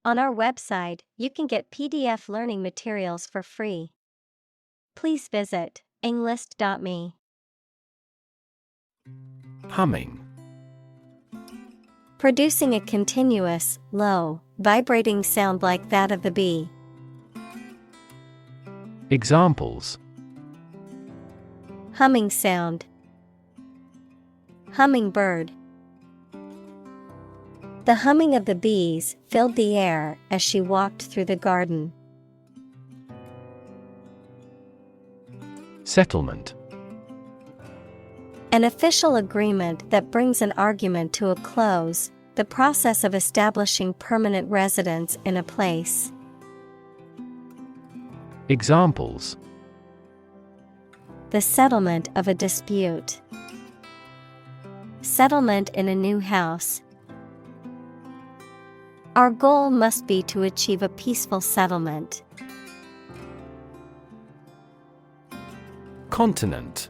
On our website, you can get PDF learning materials for free. Please visit englist.me. Humming. Producing a continuous, low, vibrating sound like that of the bee. Examples: Humming sound. Hummingbird. The humming of the bees filled the air as she walked through the garden. Settlement. An official agreement that brings an argument to a close, the process of establishing permanent residence in a place. Examples: The settlement of a dispute. Settlement in a new house. Our goal must be to achieve a peaceful settlement. Continent.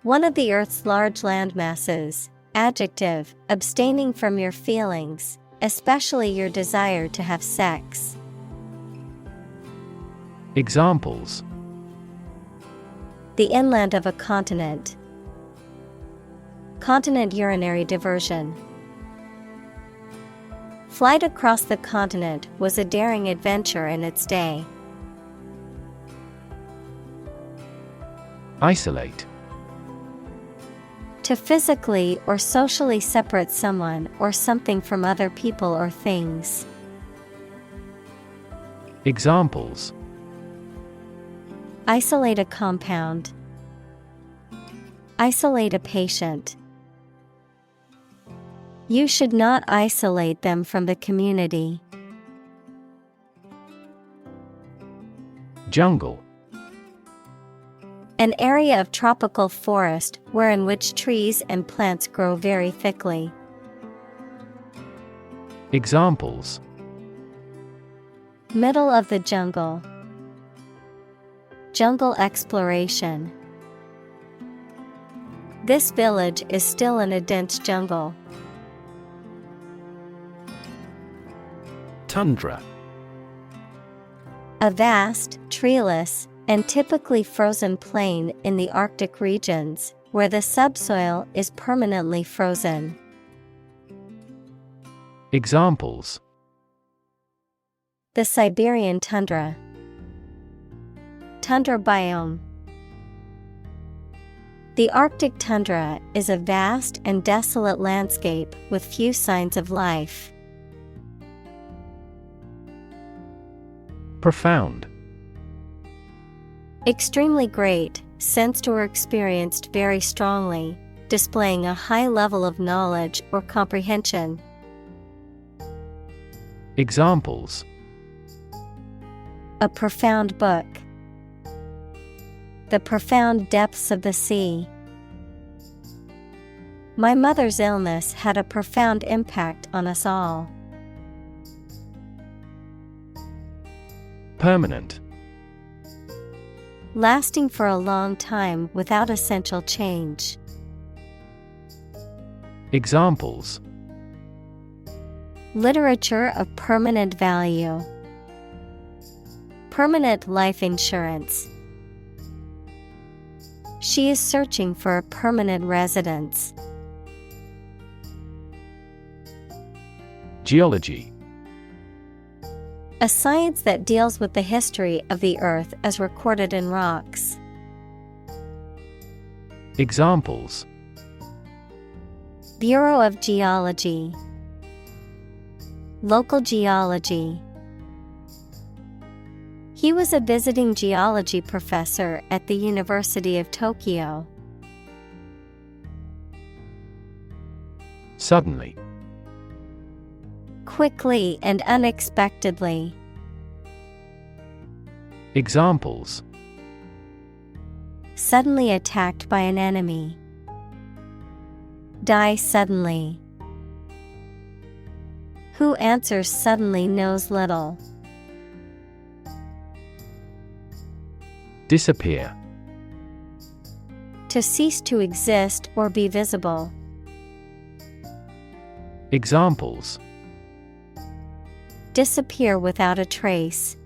One of the Earth's large landmasses. Adjective, abstaining from your feelings, especially your desire to have sex. Examples: The inland of a continent. Continent urinary diversion. Flight across the continent was a daring adventure in its day. Isolate. To physically or socially separate someone or something from other people or things. Examples: Isolate a compound. Isolate a patient. You should not isolate them from the community. Jungle. An area of tropical forest wherein which trees and plants grow very thickly. Examples: Middle of the jungle. Jungle exploration. This village is still in a dense jungle. Tundra. A vast, treeless, and typically frozen plain in the Arctic regions, where the subsoil is permanently frozen. Examples: The Siberian tundra. Tundra biome. The Arctic tundra is a vast and desolate landscape with few signs of life. Profound. Extremely great, sensed or experienced very strongly, displaying a high level of knowledge or comprehension. Examples: A profound book. The profound depths of the sea. My mother's illness had a profound impact on us all. Permanent. Lasting for a long time without essential change. Examples: Literature of permanent value. Permanent life insurance. She is searching for a permanent residence. Geology. A science that deals with the history of the Earth as recorded in rocks. Examples: Bureau of Geology. Local geology. He was a visiting geology professor at the University of Tokyo. Suddenly. Quickly and unexpectedly. Examples: Suddenly attacked by an enemy. Die suddenly. Who answers suddenly knows little. Disappear. To cease to exist or be visible. Examples: Disappear without a trace.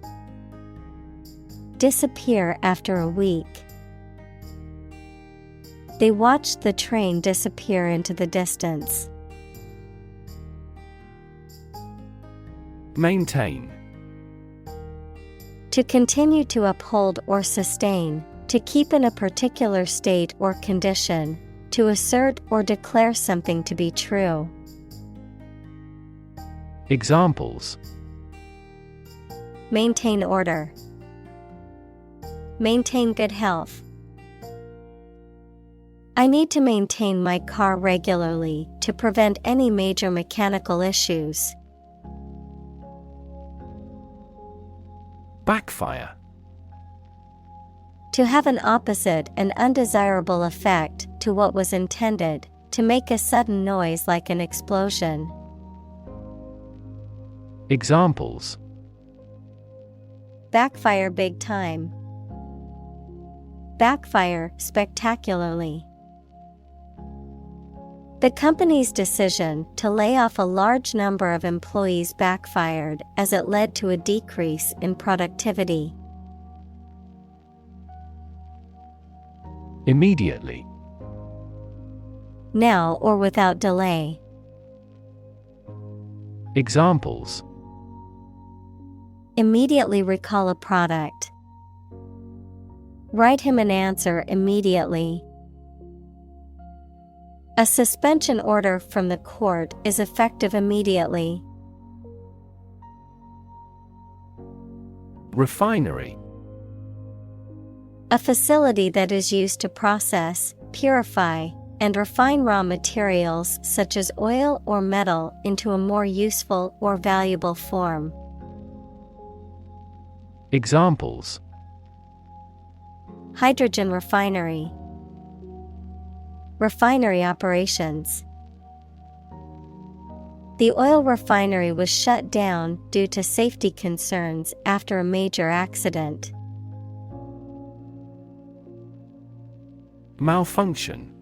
Disappear after a week. They watched the train disappear into the distance. Maintain. To continue to uphold or sustain, to keep in a particular state or condition, to assert or declare something to be true. Examples: Maintain order. Maintain good health. I need to maintain my car regularly to prevent any major mechanical issues. Backfire. To have an opposite and undesirable effect to what was intended, to make a sudden noise like an explosion. Examples: Backfire big time. Backfire spectacularly. The company's decision to lay off a large number of employees backfired as it led to a decrease in productivity. Immediately. Now or without delay. Examples: Immediately recall a product. Write him an answer immediately. A suspension order from the court is effective immediately. Refinery. A facility that is used to process, purify, and refine raw materials such as oil or metal into a more useful or valuable form. Examples: Hydrogen refinery. Refinery operations. The oil refinery was shut down due to safety concerns after a major accident. Malfunction.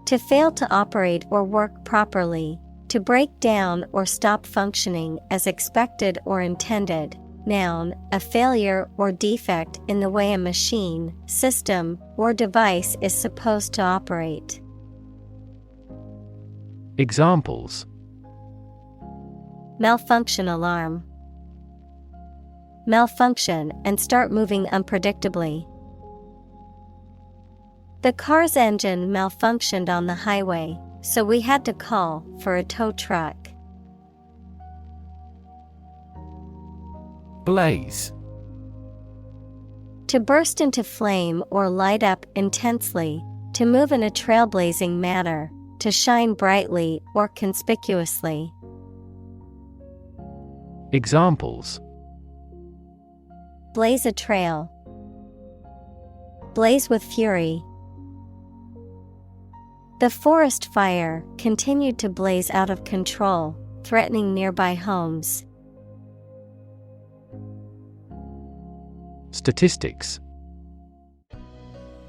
To fail to operate or work properly, to break down or stop functioning as expected or intended. Noun, a failure or defect in the way a machine, system, or device is supposed to operate. Examples: Malfunction alarm. Malfunction and start moving unpredictably. The car's engine malfunctioned on the highway, so we had to call for a tow truck. Blaze. To burst into flame or light up intensely, to move in a trailblazing manner, to shine brightly or conspicuously. Examples: Blaze a trail. Blaze with fury. The forest fire continued to blaze out of control, threatening nearby homes. Statistics.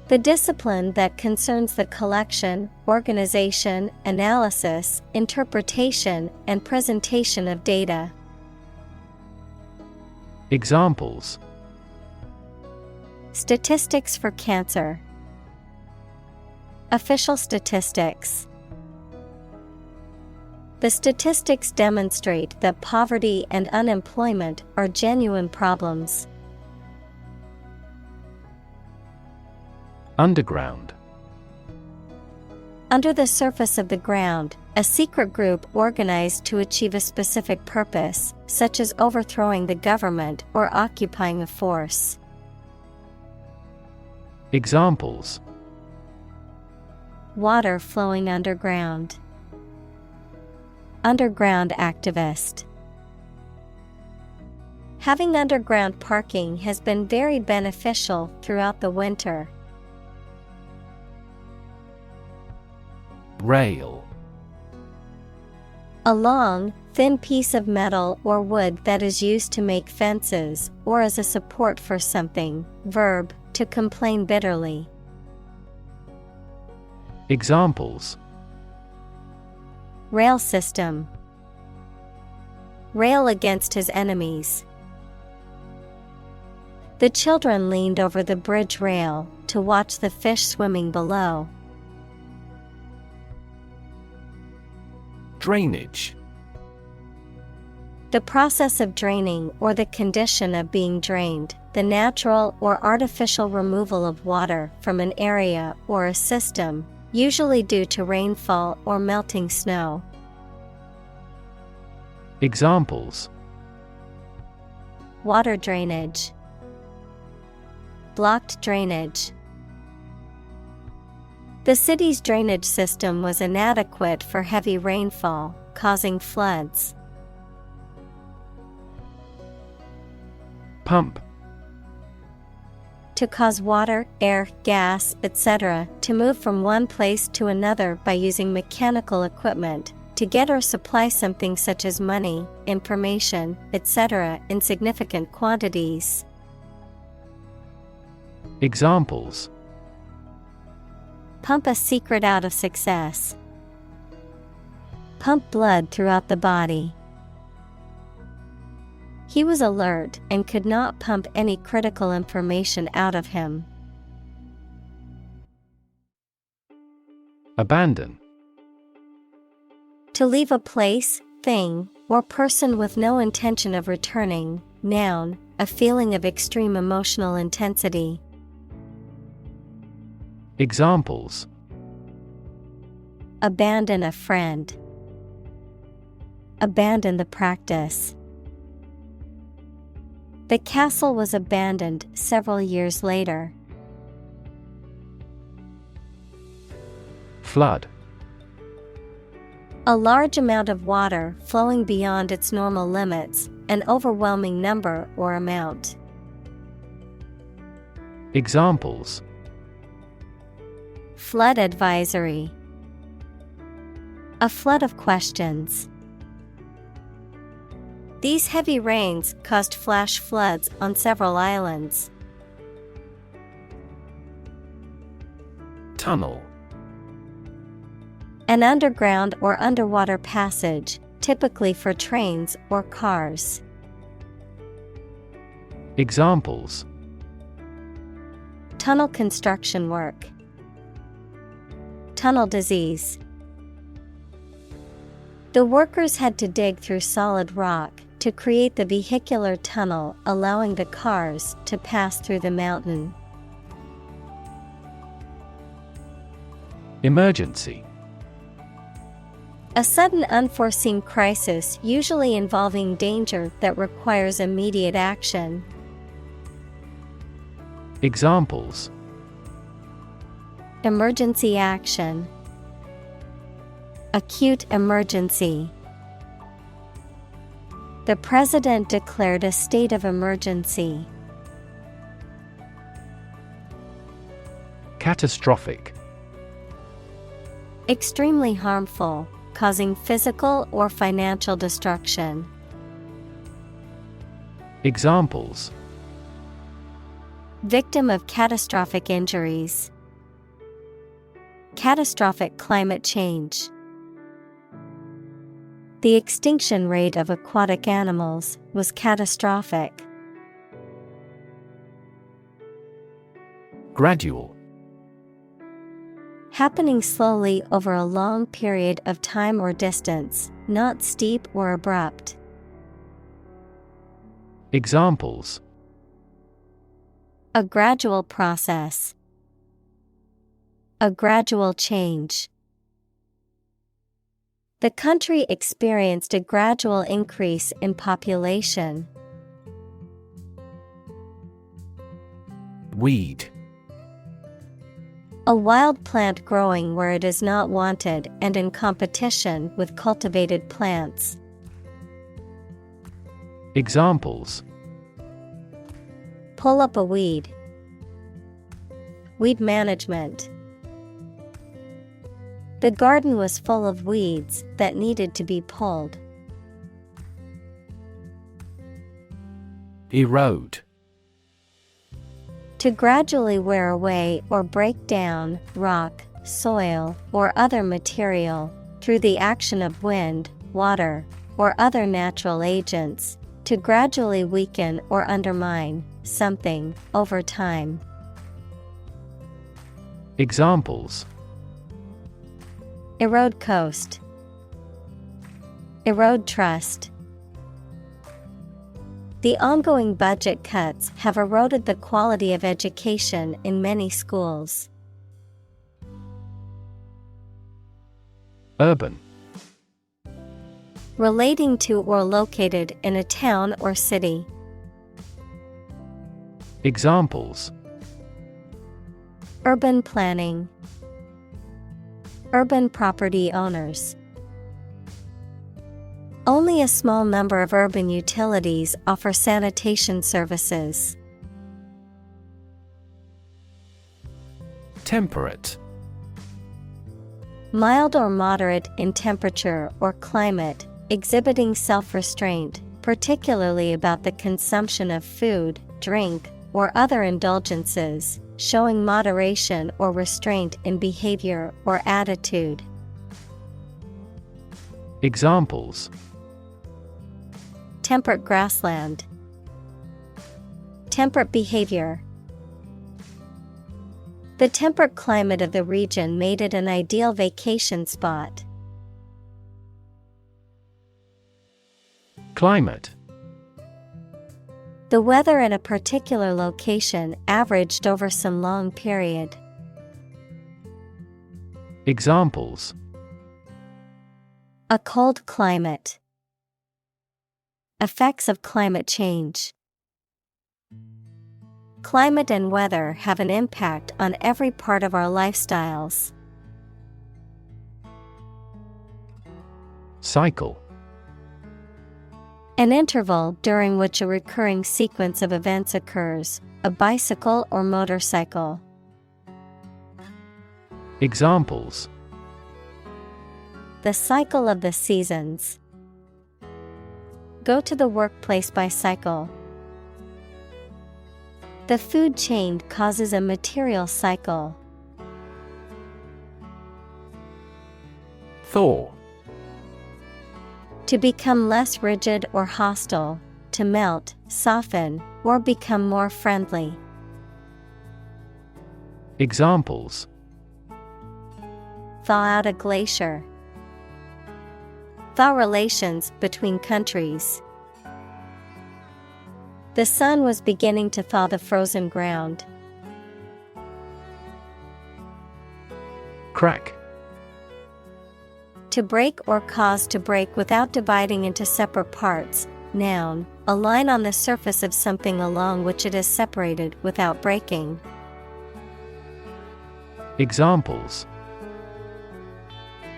The discipline that concerns the collection, organization, analysis, interpretation, and presentation of data. Examples: Statistics for cancer. Official statistics. The statistics demonstrate that poverty and unemployment are genuine problems. Underground. Under the surface of the ground, a secret group organized to achieve a specific purpose, such as overthrowing the government or occupying a force. Examples: Water flowing underground. Underground activist. Having underground parking has been very beneficial throughout the winter. Rail. A long, thin piece of metal or wood that is used to make fences or as a support for something. Verb, to complain bitterly. Examples: Rail system. Rail against his enemies. The children leaned over the bridge rail to watch the fish swimming below. Drainage. The process of draining or the condition of being drained, the natural or artificial removal of water from an area or a system, usually due to rainfall or melting snow. Examples: Water drainage. Blocked drainage. The city's drainage system was inadequate for heavy rainfall, causing floods. Pump. To cause water, air, gas, etc. to move from one place to another by using mechanical equipment, to get or supply something such as money, information, etc. in significant quantities. Examples: Pump a secret out of success. Pump blood throughout the body. He was alert and could not pump any critical information out of him. Abandon. To leave a place, thing, or person with no intention of returning. Noun, a feeling of extreme emotional intensity. Examples: Abandon a friend. Abandon the practice. The castle was abandoned several years later. Flood. A large amount of water flowing beyond its normal limits, an overwhelming number or amount. Examples: Flood advisory. A flood of questions. These heavy rains caused flash floods on several islands. Tunnel. An underground or underwater passage, typically for trains or cars. Examples: Tunnel construction work. Tunnel disease. The workers had to dig through solid rock to create the vehicular tunnel, allowing the cars to pass through the mountain. Emergency. A sudden unforeseen crisis, usually involving danger that requires immediate action. Examples: Emergency action. Acute emergency. The president declared a state of emergency. Catastrophic. Extremely harmful, causing physical or financial destruction. Examples: Victim of catastrophic injuries. Catastrophic climate change. The extinction rate of aquatic animals was catastrophic. Gradual. Happening slowly over a long period of time or distance, not steep or abrupt. Examples: A gradual process. A gradual change. The country experienced a gradual increase in population. Weed. A wild plant growing where it is not wanted and in competition with cultivated plants. Examples: Pull up a weed. Weed management. The garden was full of weeds that needed to be pulled. Erode. To gradually wear away or break down rock, soil, or other material through the action of wind, water, or other natural agents, to gradually weaken or undermine something over time. Examples: Erode coast. Erode trust. The ongoing budget cuts have eroded the quality of education in many schools. Urban. Relating to or located in a town or city. Examples: Urban planning. Urban property owners. Only a small number of urban utilities offer sanitation services. Temperate. Mild or moderate in temperature or climate, exhibiting self-restraint, particularly about the consumption of food, drink, or other indulgences, showing moderation or restraint in behavior or attitude. Examples: Temperate grassland. Temperate behavior. The temperate climate of the region made it an ideal vacation spot. Climate. The weather at a particular location averaged over some long period. Examples: A cold climate. Effects of climate change. Climate and weather have an impact on every part of our lifestyles. Cycle. An interval during which a recurring sequence of events occurs, a bicycle or motorcycle. Examples: The cycle of the seasons. Go to the workplace by cycle. The food chain causes a material cycle. Thaw. To become less rigid or hostile, to melt, soften, or become more friendly. Examples: Thaw out a glacier. Thaw relations between countries. The sun was beginning to thaw the frozen ground. Crack. To break or cause to break without dividing into separate parts. Noun, a line on the surface of something along which it is separated without breaking. Examples: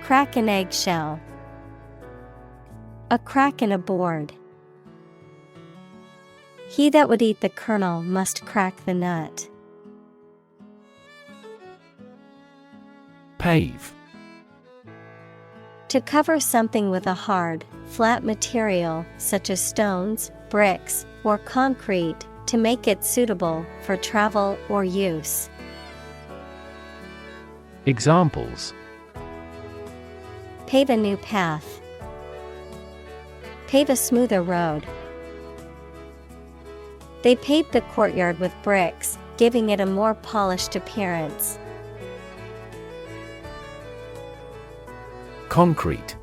Crack an eggshell. A crack in a board. He that would eat the kernel must crack the nut. Pave. To cover something with a hard, flat material such as stones, bricks, or concrete, to make it suitable for travel or use. Examples: Pave a new path. Pave a smoother road. They paved the courtyard with bricks, giving it a more polished appearance. Concrete.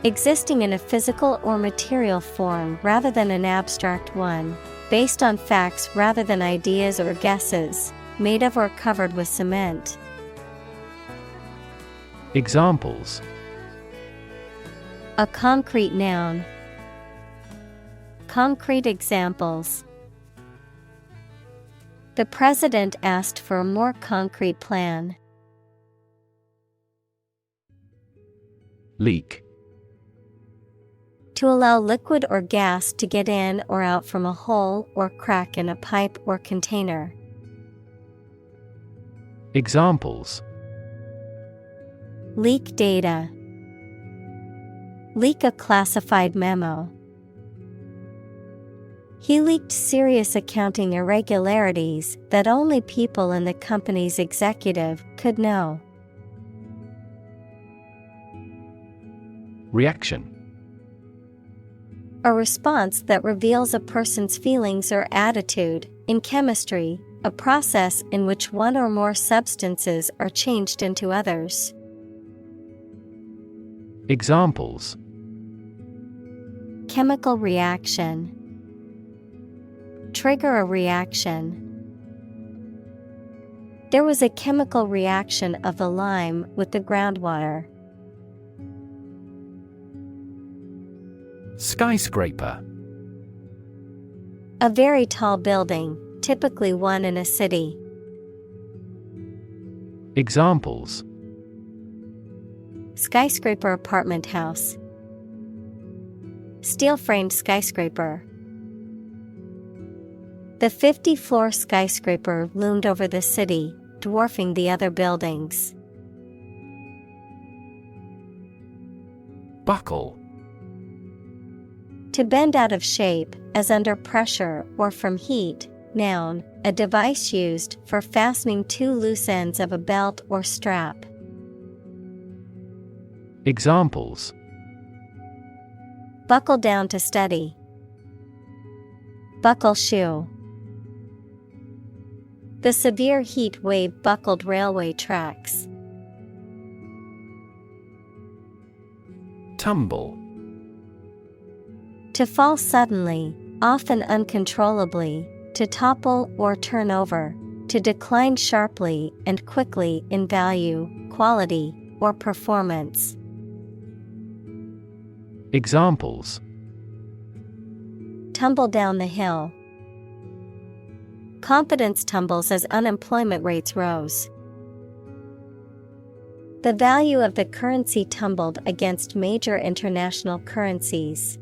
Existing in a physical or material form rather than an abstract one, based on facts rather than ideas or guesses, made of or covered with cement. Examples: A concrete noun. Concrete examples. The president asked for a more concrete plan. Leak. To allow liquid or gas to get in or out from a hole or crack in a pipe or container. Examples: Leak data. Leak a classified memo. He leaked serious accounting irregularities that only people in the company's executive could know. Reaction. A response that reveals a person's feelings or attitude. In chemistry, a process in which one or more substances are changed into others. Examples. Chemical reaction. Trigger a reaction. There was a chemical reaction of the lime with the groundwater. Skyscraper. A very tall building, typically one in a city. Examples. Skyscraper apartment house. Steel-framed skyscraper. The 50-floor skyscraper loomed over the city, dwarfing the other buildings. Buckle. To bend out of shape, as under pressure or from heat. Noun, a device used for fastening two loose ends of a belt or strap. Examples. Buckle down to study. Buckle shoe. The severe heat wave buckled railway tracks. Tumble. To fall suddenly, often uncontrollably, to topple or turn over, to decline sharply and quickly in value, quality, or performance. Examples. Tumble down the hill. Confidence tumbles as unemployment rates rose. The value of the currency tumbled against major international currencies.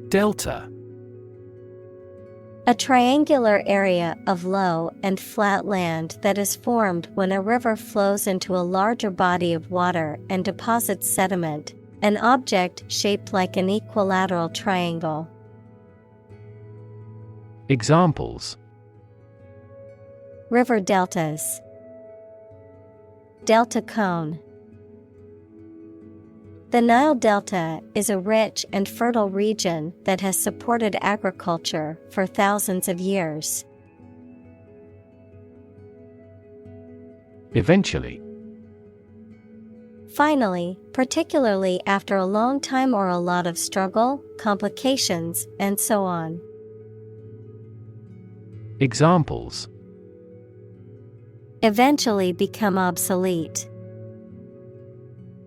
Delta. A triangular area of low and flat land that is formed when a river flows into a larger body of water and deposits sediment, an object shaped like an equilateral triangle. Examples. River deltas. Delta cone. The Nile Delta is a rich and fertile region that has supported agriculture for thousands of years. Eventually. Finally, particularly after a long time or a lot of struggle, complications, and so on. Examples. Eventually become obsolete.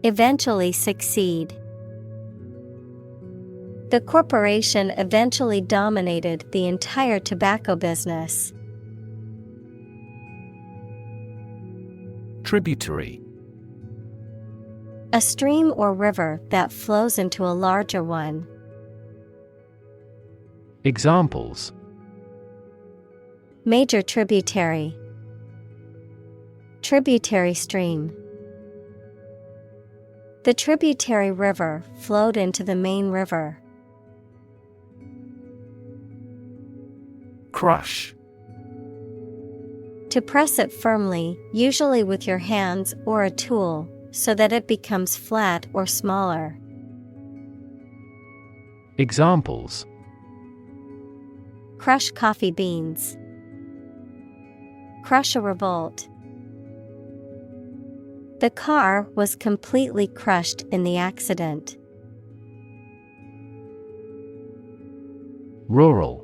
Eventually succeed. The corporation eventually dominated the entire tobacco business. Tributary. A stream or river that flows into a larger one. Examples. Major tributary. Tributary stream. The tributary river flowed into the main river. Crush. To press it firmly, usually with your hands or a tool, so that it becomes flat or smaller. Examples. Crush coffee beans. Crush a revolt. The car was completely crushed in the accident. Rural.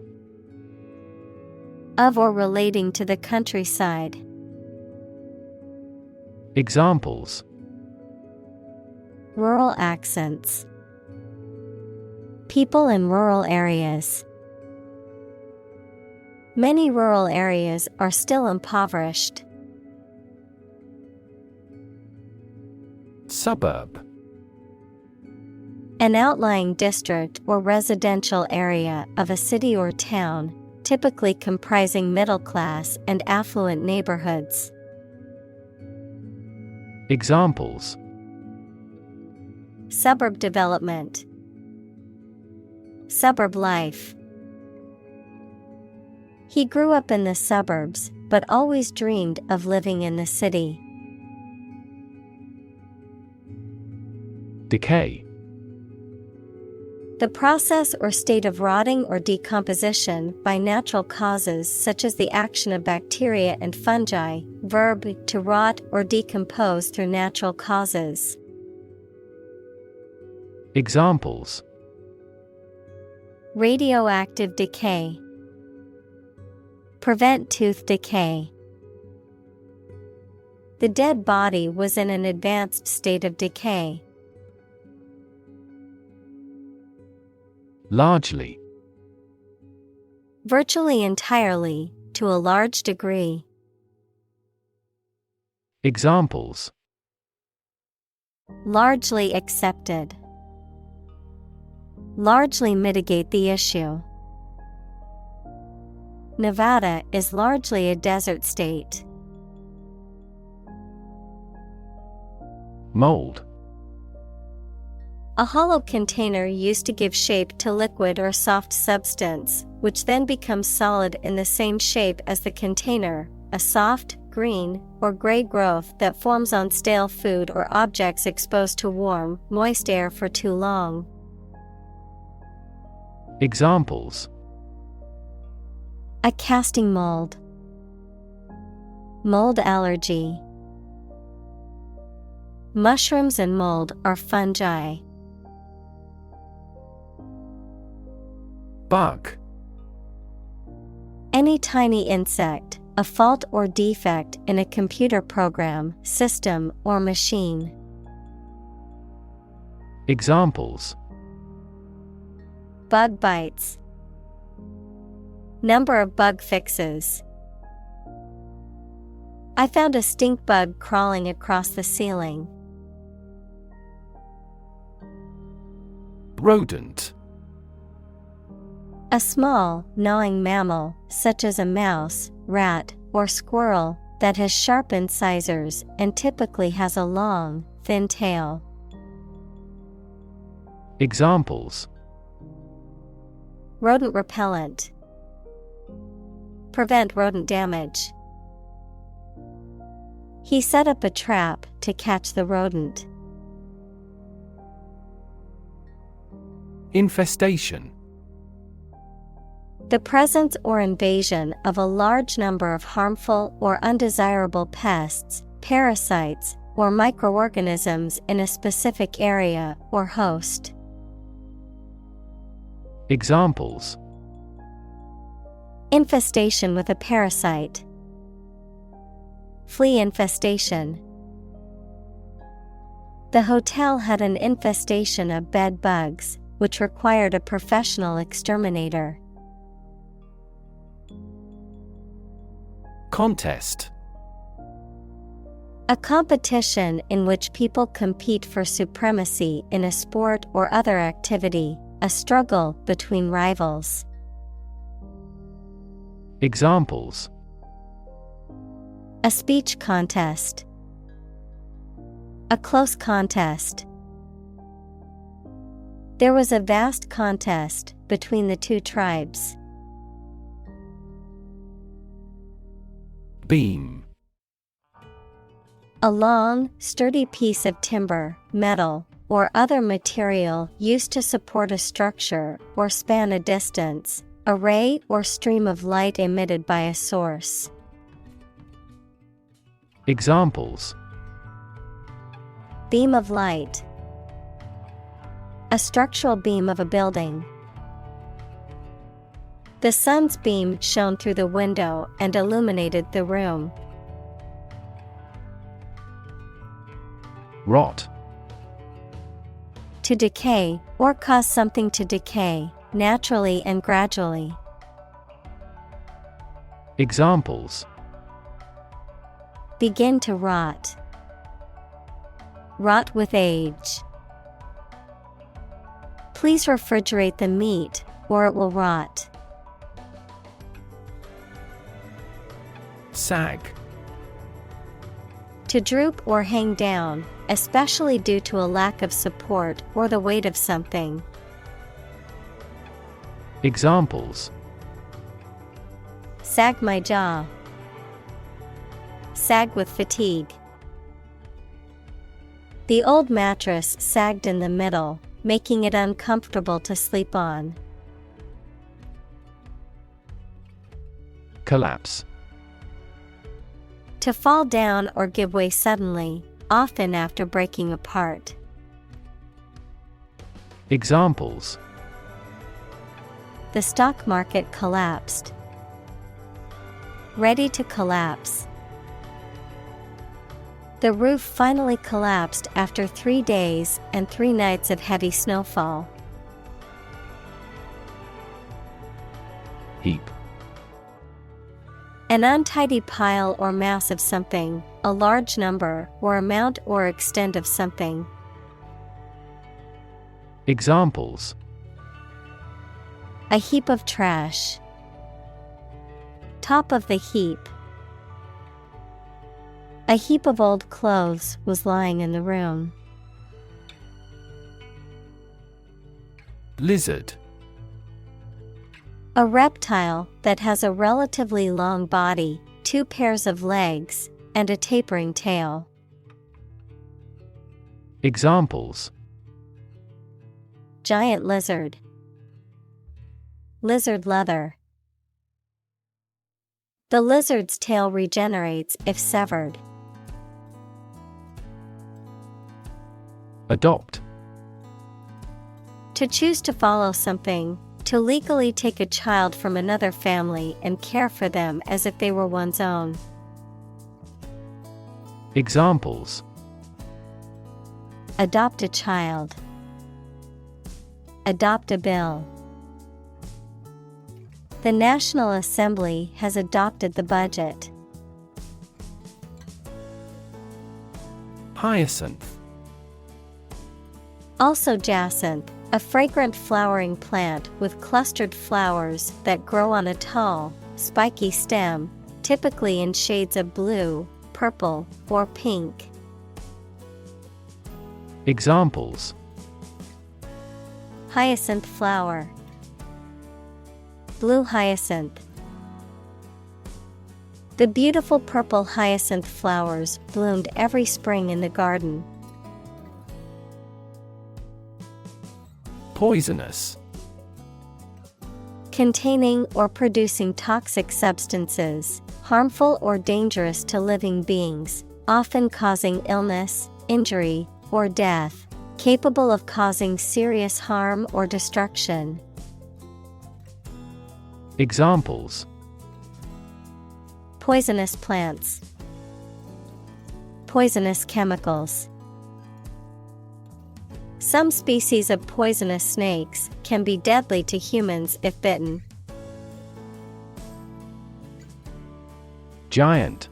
Of or relating to the countryside. Examples. Rural accents. People in rural areas. Many rural areas are still impoverished. Suburb. An outlying district or residential area of a city or town, typically comprising middle-class and affluent neighborhoods. Examples. Suburb development. Suburb life. He grew up in the suburbs, but always dreamed of living in the city. Decay. The process or state of rotting or decomposition by natural causes such as the action of bacteria and fungi. Verb, to rot or decompose through natural causes. Examples: radioactive decay, prevent tooth decay. The dead body was in an advanced state of decay. Largely. Virtually entirely, to a large degree. Examples: largely accepted, largely mitigate the issue. Nevada is largely a desert state. Mold. A hollow container used to give shape to liquid or soft substance, which then becomes solid in the same shape as the container, a soft, green, or gray growth that forms on stale food or objects exposed to warm, moist air for too long. Examples: a casting mold, mold allergy. Mushrooms and mold are fungi. Bug. Any tiny insect, a fault or defect in a computer program, system, or machine. Examples: bug bites, number of bug fixes. I found a stink bug crawling across the ceiling. Rodent. A small, gnawing mammal, such as a mouse, rat, or squirrel, that has sharp incisors and typically has a long, thin tail. Examples: rodent repellent, prevent rodent damage. He set up a trap to catch the rodent. Infestation. The presence or invasion of a large number of harmful or undesirable pests, parasites, or microorganisms in a specific area or host. Examples: infestation with a parasite, flea infestation. The hotel had an infestation of bed bugs, which required a professional exterminator. Contest. A competition in which people compete for supremacy in a sport or other activity, a struggle between rivals. Examples: a speech contest, a close contest. There was a vast contest between the two tribes. Beam. A long, sturdy piece of timber, metal, or other material used to support a structure or span a distance, a ray or stream of light emitted by a source. Examples: beam of light, a structural beam of a building. The sun's beam shone through the window and illuminated the room. Rot. To decay, or cause something to decay, naturally and gradually. Examples: begin to rot, rot with age. Please refrigerate the meat, or it will rot. Sag. To droop or hang down, especially due to a lack of support or the weight of something. Examples: sag my jaw, sag with fatigue. The old mattress sagged in the middle, making it uncomfortable to sleep on. Collapse. To fall down or give way suddenly, often after breaking apart. Examples: The stock market collapsed. Ready to collapse. The roof finally collapsed after 3 days and 3 nights of heavy snowfall. Heap. An untidy pile or mass of something, a large number or amount or extent of something. Examples: A heap of trash. Top of the heap. A heap of old clothes was lying in the room. Lizard. A reptile that has a relatively long body, 2 pairs of legs, and a tapering tail. Examples: Giant lizard. Lizard leather. The lizard's tail regenerates if severed. Adopt. To choose to follow something, to legally take a child from another family and care for them as if they were one's own. Examples: Adopt a child. Adopt a bill. The National Assembly has adopted the budget. Hyacinth. Also jacinth, a fragrant flowering plant with clustered flowers that grow on a tall, spiky stem, typically in shades of blue, purple, or pink. Examples: Hyacinth flower. Blue hyacinth. The beautiful purple hyacinth flowers bloomed every spring in the garden. Poisonous. Containing or producing toxic substances, harmful or dangerous to living beings, often causing illness, injury, or death, capable of causing serious harm or destruction. Examples: Poisonous plants. Poisonous chemicals. Some species of poisonous snakes can be deadly to humans if bitten. Giant.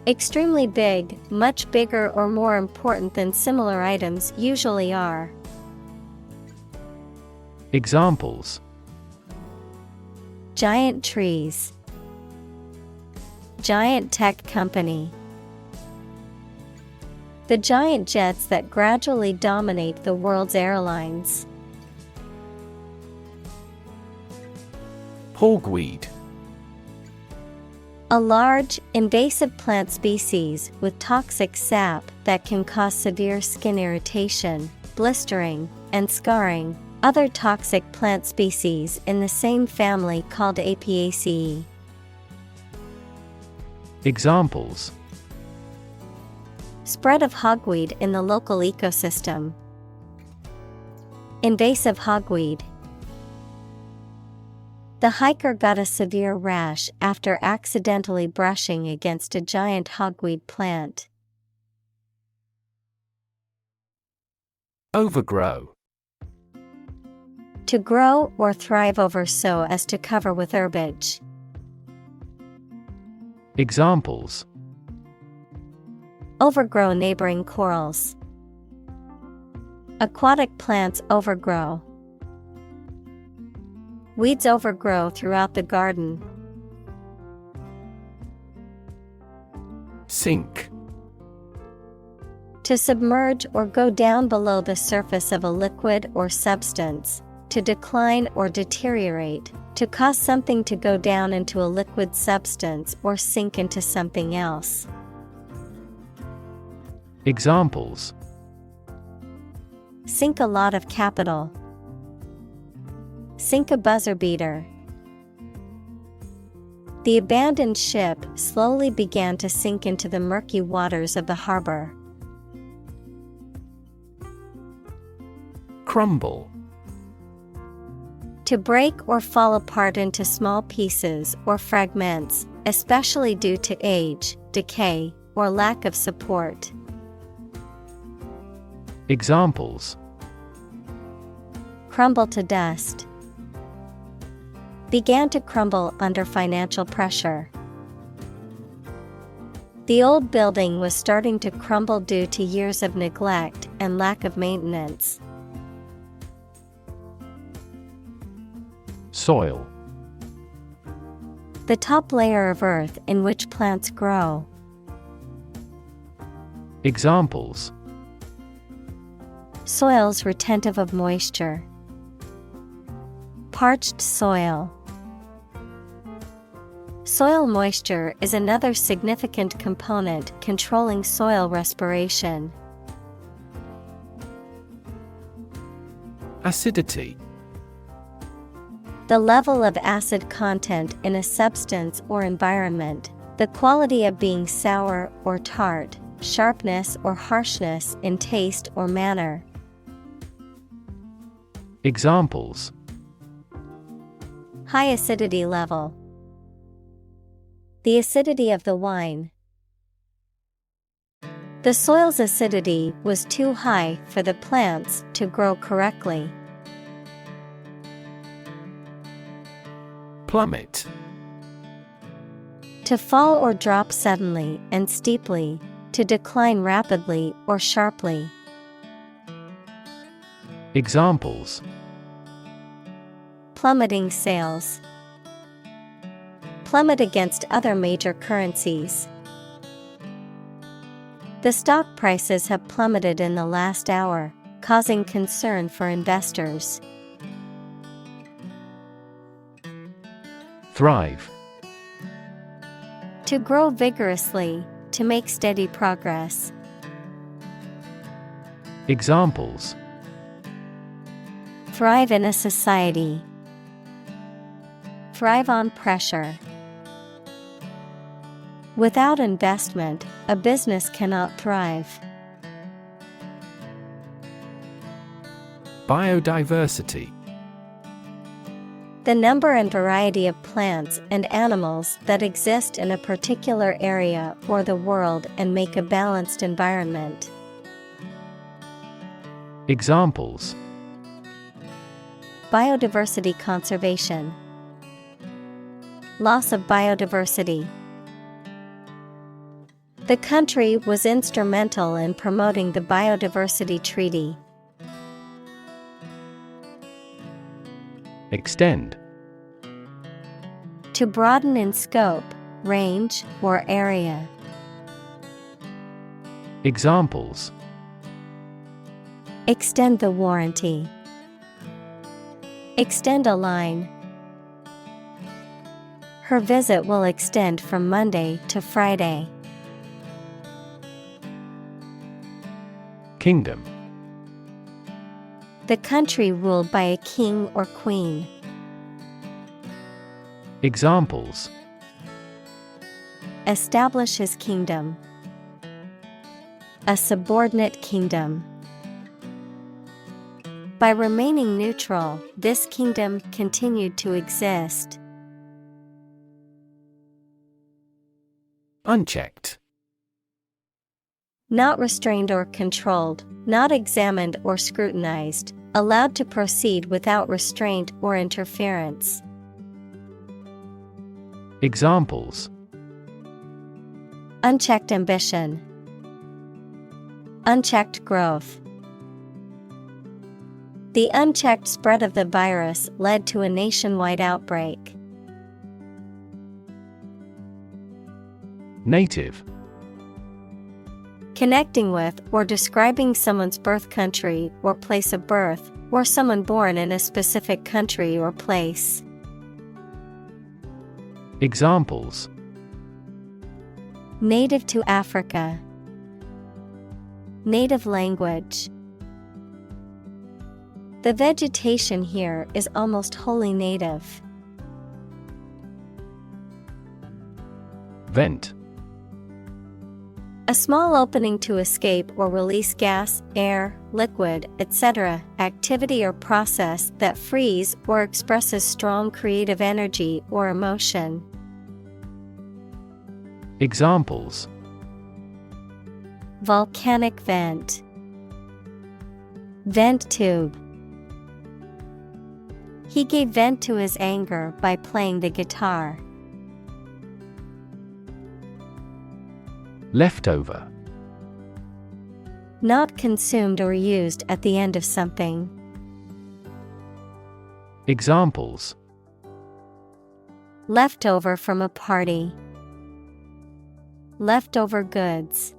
Extremely big, much bigger or more important than similar items usually are. Examples: Giant trees. Giant tech company. The giant jets that gradually dominate the world's airlines. Hogweed. A large, invasive plant species with toxic sap that can cause severe skin irritation, blistering, and scarring. Other toxic plant species in the same family called Apiaceae. Examples: Spread of hogweed in the local ecosystem. Invasive hogweed. The hiker got a severe rash after accidentally brushing against a giant hogweed plant. Overgrow. To grow or thrive over so as to cover with herbage. Examples: Overgrow neighboring corals. Aquatic plants overgrow. Weeds overgrow throughout the garden. Sink. To submerge or go down below the surface of a liquid or substance. To decline or deteriorate, to cause something to go down into a liquid substance or sink into something else. Examples: sink a lot of capital. Sink a buzzer beater. The abandoned ship slowly began to sink into the murky waters of the harbor. Crumble. To break or fall apart into small pieces or fragments, especially due to age, decay, or lack of support. Examples: crumble to dust. Began to crumble under financial pressure. The old building was starting to crumble due to years of neglect and lack of maintenance. Soil. The top layer of earth in which plants grow. Examples: soils retentive of moisture. Parched soil. Soil moisture is another significant component controlling soil respiration. Acidity. The level of acid content in a substance or environment, the quality of being sour or tart, sharpness or harshness in taste or manner. Examples: high acidity level. The acidity of the wine. The soil's acidity was too high for the plants to grow correctly. Plummet. To fall or drop suddenly and steeply, to decline rapidly or sharply. Examples: plummeting sales. Plummet against other major currencies. The stock prices have plummeted in the last hour, causing concern for investors. Thrive. To grow vigorously, to make steady progress. Examples: thrive in a society. Thrive on pressure. Without investment, a business cannot thrive. Biodiversity. The number and variety of plants and animals that exist in a particular area or the world and make a balanced environment. Examples: biodiversity conservation. Loss of biodiversity. The country was instrumental in promoting the Biodiversity Treaty. Extend. To broaden in scope, range, or area. Examples: extend the warranty. Extend a line. Her visit will extend from Monday to Friday. Kingdom. The country ruled by a king or queen. Examples: establish his kingdom. A subordinate kingdom. By remaining neutral, this kingdom continued to exist. Unchecked. Not restrained or controlled, not examined or scrutinized, allowed to proceed without restraint or interference. Examples: unchecked ambition. Unchecked growth. The unchecked spread of the virus led to a nationwide outbreak. Native. Connecting with or describing someone's birth country or place of birth, or someone born in a specific country or place. Examples: native to Africa. Native language. The vegetation here is almost wholly native. Vent. A small opening to escape or release gas, air, liquid, etc., activity or process that frees or expresses strong creative energy or emotion. Examples: Volcanic vent. Vent tube. He gave vent to his anger by playing the guitar. Leftover. Not consumed or used at the end of something. Examples: Leftover from a party. Leftover goods.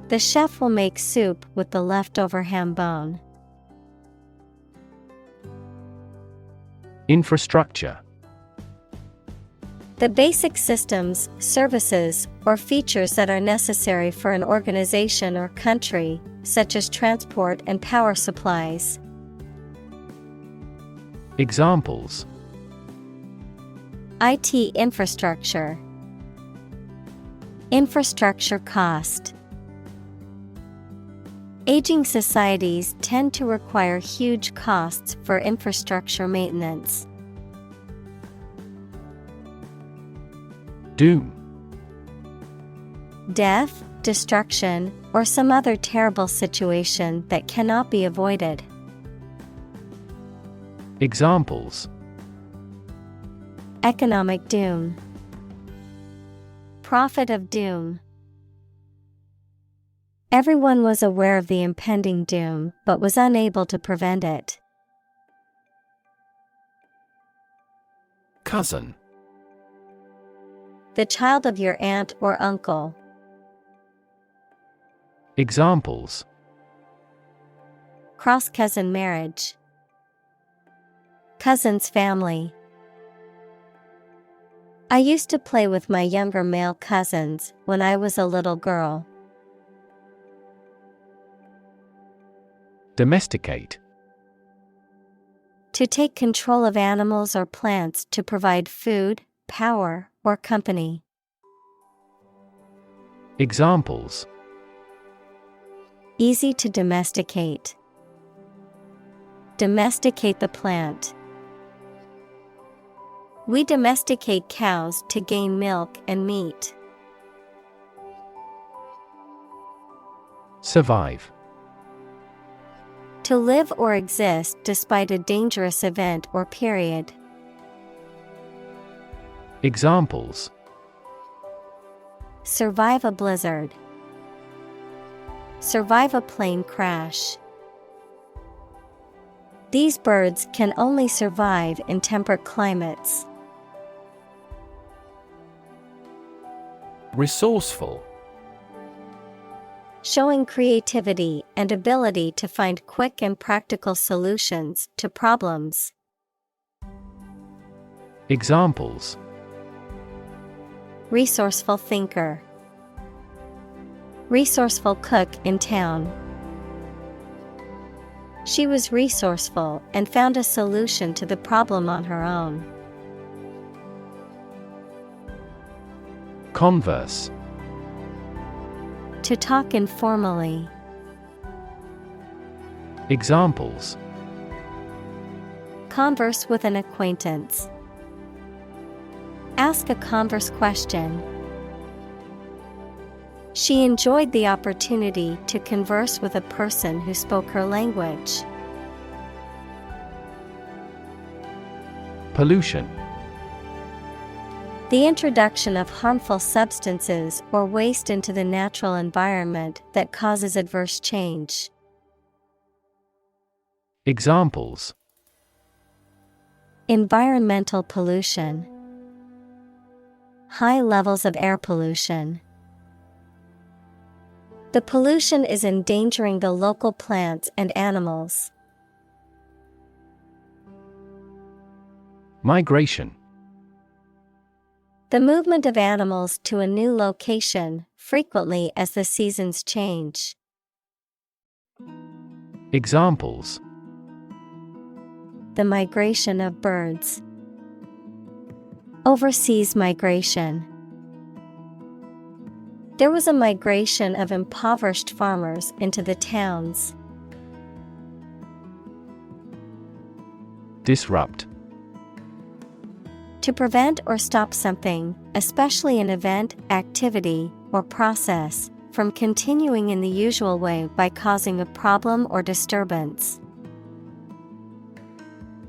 The chef will make soup with the leftover ham bone. Infrastructure. The basic systems, services, or features that are necessary for an organization or country, such as transport and power supplies. Examples: IT infrastructure. Infrastructure cost. Aging societies tend to require huge costs for infrastructure maintenance. Doom. Death, destruction, or some other terrible situation that cannot be avoided. Examples: Economic doom. Prophet of doom. Everyone was aware of the impending doom, but was unable to prevent it. Cousin. The child of your aunt or uncle. Examples: Cross-cousin marriage. Cousin's family. I used to play with my younger male cousins when I was a little girl. Domesticate. To take control of animals or plants to provide food, power, or company. Examples: Easy to domesticate. Domesticate the plant. We domesticate cows to gain milk and meat. Survive. To live or exist despite a dangerous event or period. Examples: Survive a blizzard. Survive a plane crash. These birds can only survive in temperate climates. Resourceful. Showing creativity and ability to find quick and practical solutions to problems. Examples: Resourceful thinker. Resourceful cook in town. She was resourceful and found a solution to the problem on her own. Converse. To talk informally. Examples: Converse with an acquaintance. Ask a converse question. She enjoyed the opportunity to converse with a person who spoke her language. Pollution. The introduction of harmful substances or waste into the natural environment that causes adverse change. Examples: Environmental pollution. High levels of air pollution. The pollution is endangering the local plants and animals. Migration. The movement of animals to a new location, frequently as the seasons change. Examples: The migration of birds. Overseas migration. There was a migration of impoverished farmers into the towns. Disrupt. To prevent or stop something, especially an event, activity, or process, from continuing in the usual way by causing a problem or disturbance.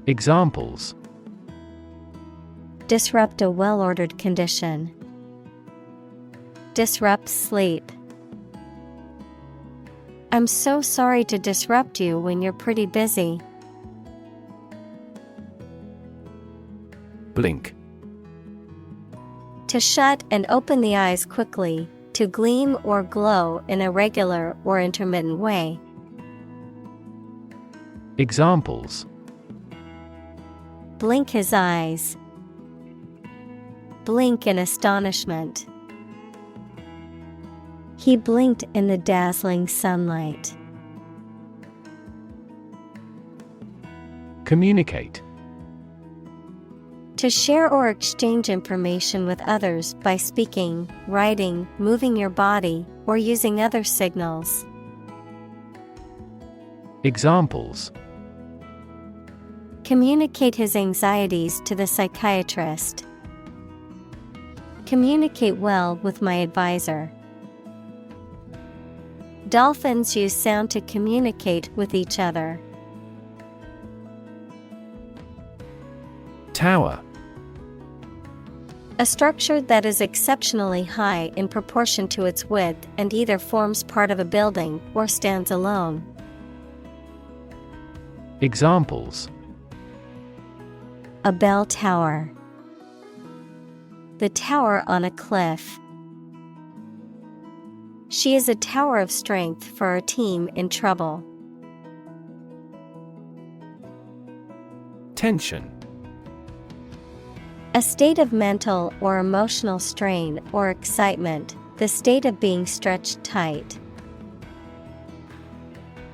Examples: Disrupt a well-ordered condition. Disrupt sleep. I'm so sorry to disrupt you when you're pretty busy. Blink. To shut and open the eyes quickly, to gleam or glow in a regular or intermittent way. Examples: Blink his eyes. Blink in astonishment. He blinked in the dazzling sunlight. Communicate. To share or exchange information with others by speaking, writing, moving your body, or using other signals. Examples: Communicate his anxieties to the psychiatrist. Communicate well with my advisor. Dolphins use sound to communicate with each other. Tower. A structure that is exceptionally high in proportion to its width and either forms part of a building or stands alone. Examples: A bell tower. The tower on a cliff. She is a tower of strength for our team in trouble. Tension. A state of mental or emotional strain or excitement, the state of being stretched tight.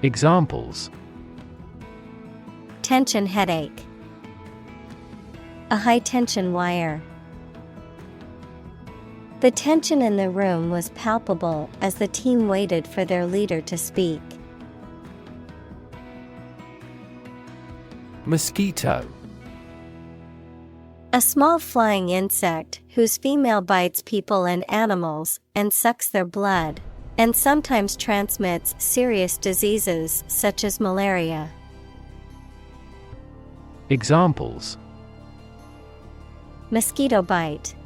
Examples: Tension headache. A high-tension wire. The tension in the room was palpable as the team waited for their leader to speak. Mosquito. A small flying insect whose female bites people and animals and sucks their blood, and sometimes transmits serious diseases such as malaria. Examples: Mosquito bite.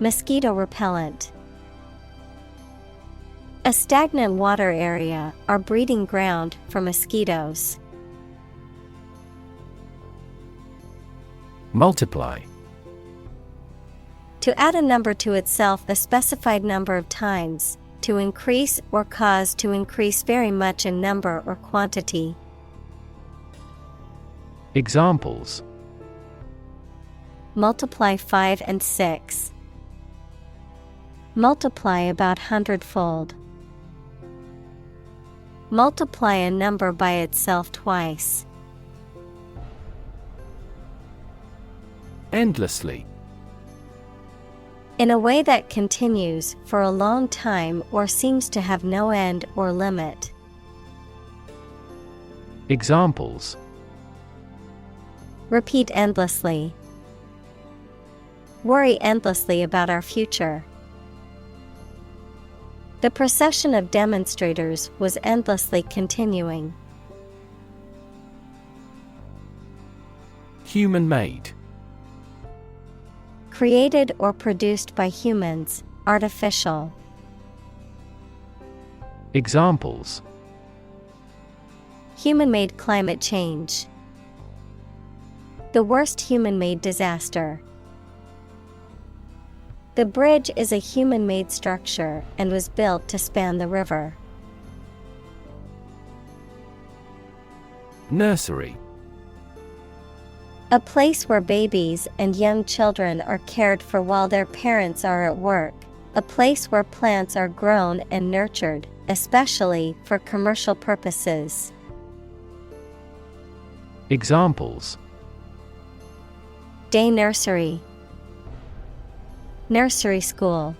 Mosquito repellent. A stagnant water area are breeding ground for mosquitoes. Multiply. To add a number to itself a specified number of times, to increase or cause to increase very much in number or quantity. Examples: Multiply 5 and 6. Multiply about 100-fold. Multiply a number by itself twice. Endlessly. In a way that continues for a long time or seems to have no end or limit. Examples: Repeat endlessly. Worry endlessly about our future. The procession of demonstrators was endlessly continuing. Human-made. Created or produced by humans, artificial. Examples: Human-made climate change. The worst human-made disaster. The bridge is a human-made structure and was built to span the river. Nursery. A place where babies and young children are cared for while their parents are at work. A place where plants are grown and nurtured, especially for commercial purposes. Examples: Day nursery, nursery school.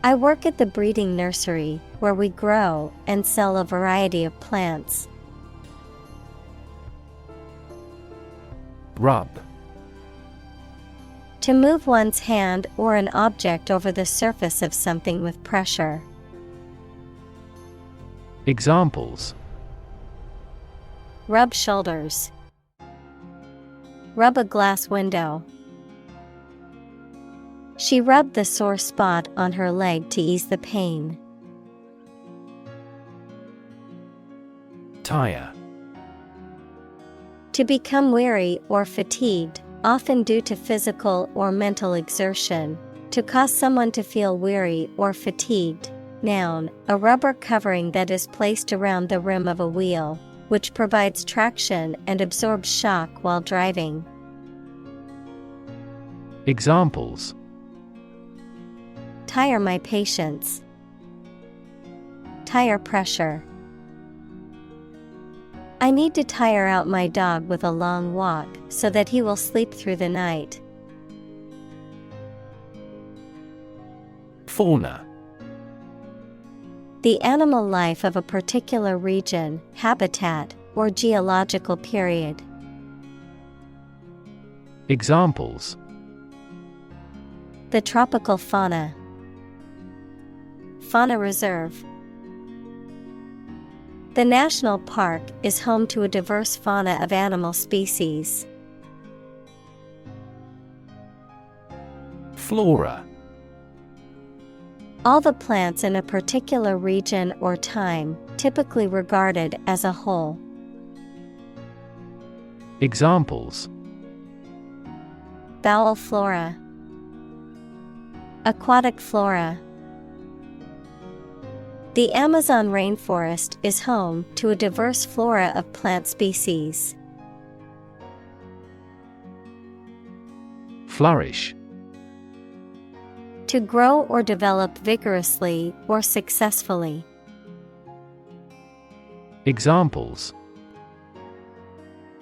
I work at the breeding nursery, where we grow and sell a variety of plants. Rub. To move one's hand or an object over the surface of something with pressure. Examples: Rub shoulders. Rub a glass window. She rubbed the sore spot on her leg to ease the pain. Tire. To become weary or fatigued, often due to physical or mental exertion. To cause someone to feel weary or fatigued. Noun, a rubber covering that is placed around the rim of a wheel, which provides traction and absorbs shock while driving. Examples: Tire my patience. Tire pressure. I need to tire out my dog with a long walk so that he will sleep through the night. Fauna. The animal life of a particular region, habitat, or geological period. Examples: The tropical fauna. Fauna reserve. The national park is home to a diverse fauna of animal species. Flora. All the plants in a particular region or time, typically regarded as a whole. Examples: Bowel flora. Aquatic flora. The Amazon rainforest is home to a diverse flora of plant species. Flourish. To grow or develop vigorously or successfully. Examples: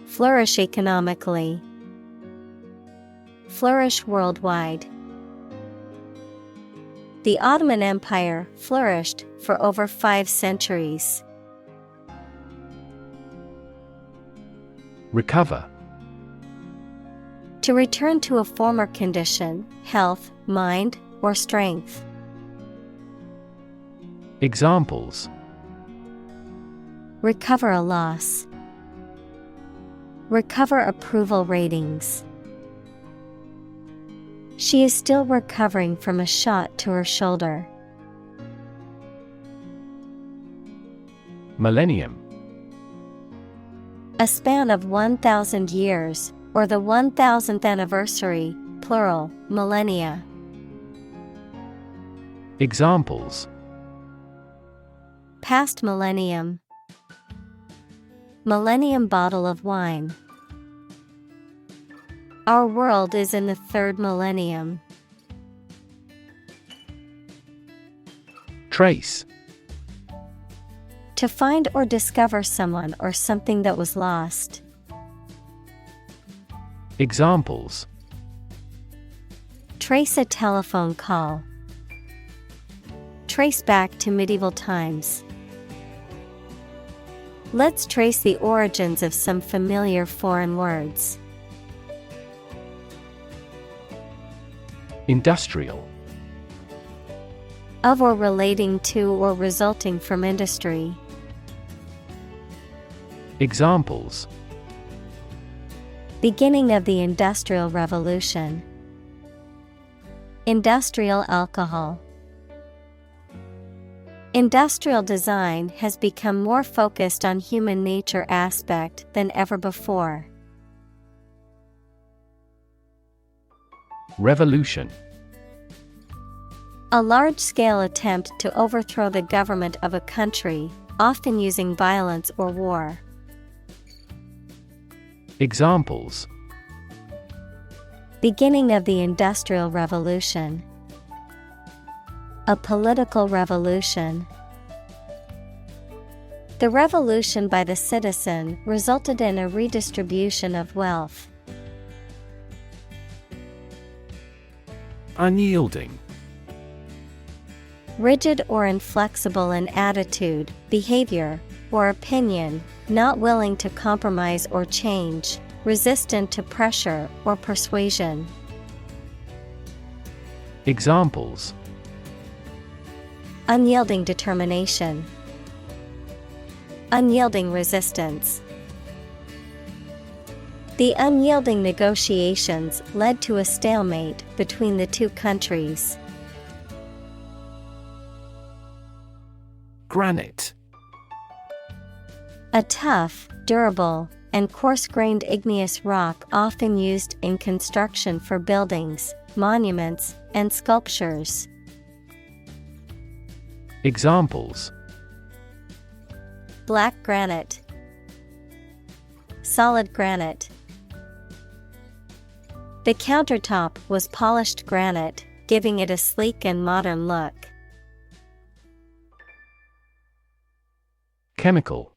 Flourish economically. Flourish worldwide. The Ottoman Empire flourished for over 5 centuries. Recover. To return to a former condition, health, mind, or strength. Examples: Recover a loss. Recover approval ratings. She is still recovering from a shot to her shoulder. Millennium. A span of 1,000 years, or the 1,000th anniversary, plural, millennia. Examples: Past millennium. Millennium bottle of wine. Our world is in the 3rd millennium. Trace. To find or discover someone or something that was lost. Examples: Trace a telephone call. Trace back to medieval times. Let's trace the origins of some familiar foreign words. Industrial. Of or relating to or resulting from industry. Examples: Beginning of the Industrial Revolution. Industrial alcohol. Industrial design has become more focused on human nature aspect than ever before. Revolution. A large-scale attempt to overthrow the government of a country, often using violence or war. Examples: beginning of the Industrial Revolution, a political revolution. The revolution by the citizen resulted in a redistribution of wealth. Unyielding. Rigid or inflexible in attitude, behavior, or opinion, not willing to compromise or change, resistant to pressure or persuasion. Examples: unyielding determination, unyielding resistance. The unyielding negotiations led to a stalemate between the two countries. Granite. A tough, durable, and coarse-grained igneous rock often used in construction for buildings, monuments, and sculptures. Examples: black granite, solid granite. The countertop was polished granite, giving it a sleek and modern look. Chemical.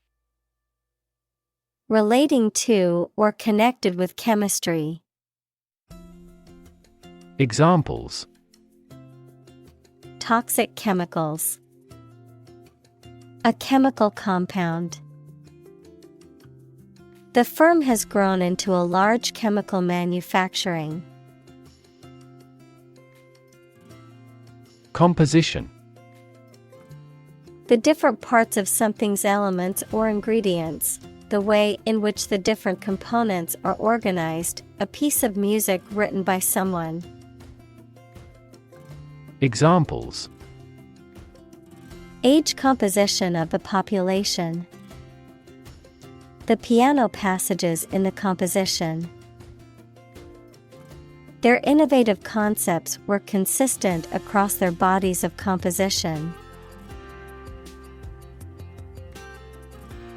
Relating to or connected with chemistry. Examples: toxic chemicals, a chemical compound. The firm has grown into a large chemical manufacturing. Composition. The different parts of something's elements or ingredients, the way in which the different components are organized, a piece of music written by someone. Examples: age composition of the population. The piano passages in the composition. Their innovative concepts were consistent across their bodies of composition.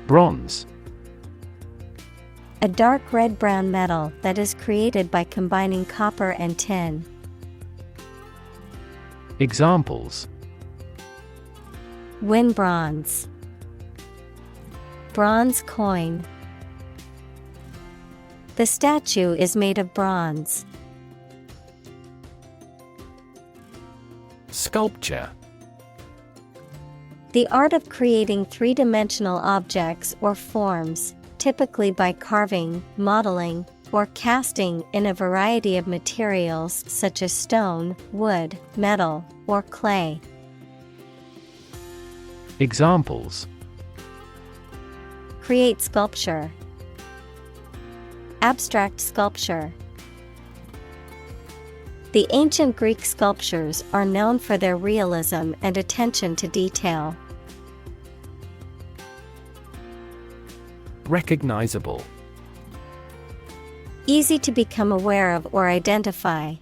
Bronze. A dark red-brown metal that is created by combining copper and tin. Examples: win bronze, bronze coin. The statue is made of bronze. Sculpture. The art of creating three-dimensional objects or forms, typically by carving, modeling, or casting in a variety of materials such as stone, wood, metal, or clay. Examples: create sculpture, abstract sculpture. The ancient Greek sculptures are known for their realism and attention to detail. Recognizable. Easy to become aware of or identify.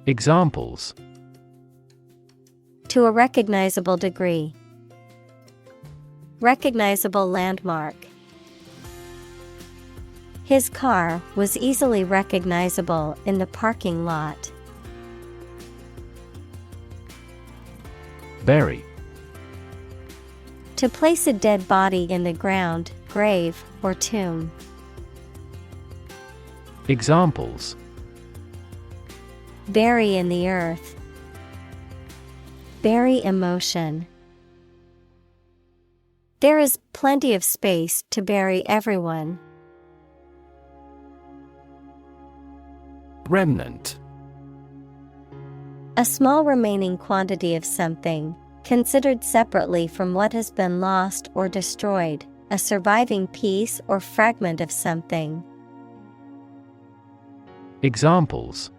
Examples: to a recognizable degree. Recognizable landmark. His car was easily recognizable in the parking lot. Bury. To place a dead body in the ground, grave, or tomb. Examples: bury in the earth. Bury emotion. There is plenty of space to bury everyone. Remnant. A small remaining quantity of something, considered separately from what has been lost or destroyed, a surviving piece or fragment of something. Examples: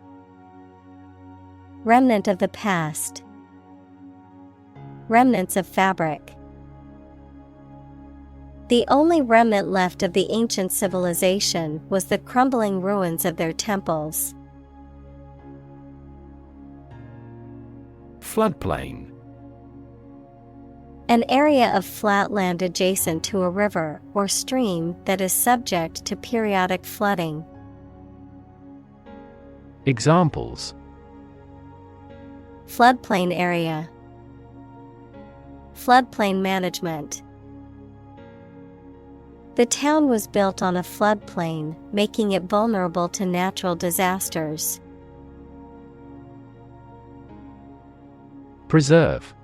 remnant of the past. Remnants of fabric. The only remnant left of the ancient civilization was the crumbling ruins of their temples. Floodplain. An area of flat land adjacent to a river or stream that is subject to periodic flooding. Examples: Floodplain area. Floodplain management. The town was built on a floodplain, making it vulnerable to natural disasters. Preserve.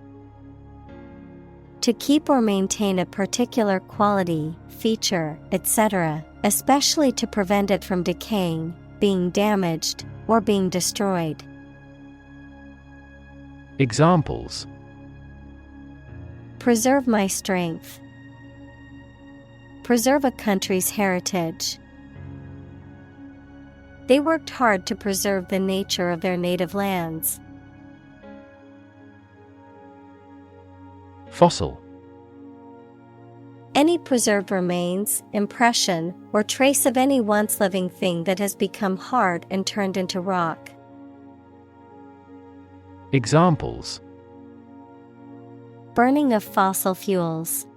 To keep or maintain a particular quality, feature, etc., especially to prevent it from decaying, being damaged, or being destroyed. Examples: Preserve my strength. Preserve a country's heritage. They worked hard to preserve the nature of their native lands. Fossil. Any preserved remains, impression, or trace of any once living thing that has become hard and turned into rock. Examples: Burning of fossil fuels.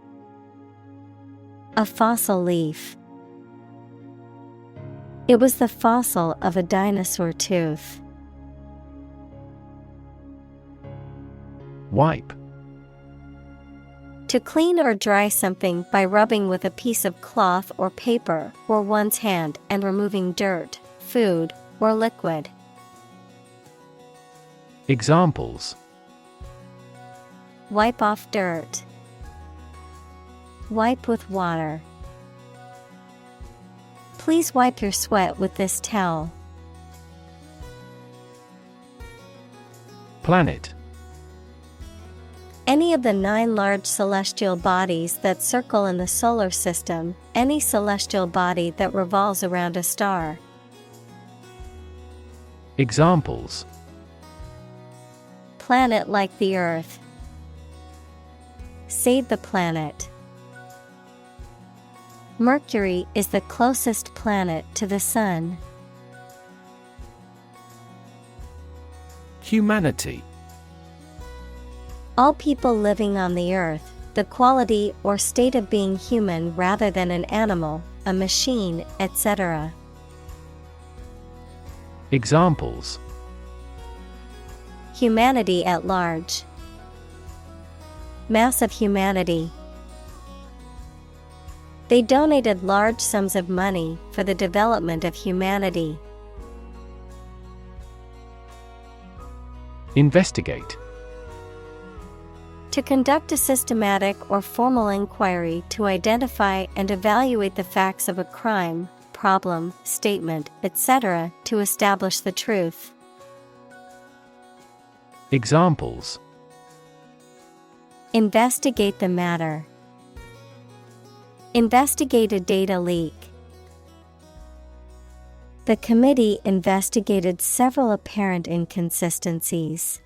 A fossil leaf. It was the fossil of a dinosaur tooth. Wipe. To clean or dry something by rubbing with a piece of cloth or paper or one's hand and removing dirt, food, or liquid. Examples: Wipe off dirt. Wipe with water. Please wipe your sweat with this towel. Planet. Any of the 9 large celestial bodies that circle in the solar system, any celestial body that revolves around a star. Examples: Planet like the Earth. Save the planet. Mercury is the closest planet to the Sun. Humanity. All people living on the earth, the quality or state of being human rather than an animal, a machine, etc. Examples: Humanity at large. Mass of humanity. They donated large sums of money for the development of humanity. Investigate. To conduct a systematic or formal inquiry to identify and evaluate the facts of a crime, problem, statement, etc., to establish the truth. Examples: Investigate the matter. Investigate a data leak. The committee investigated several apparent inconsistencies.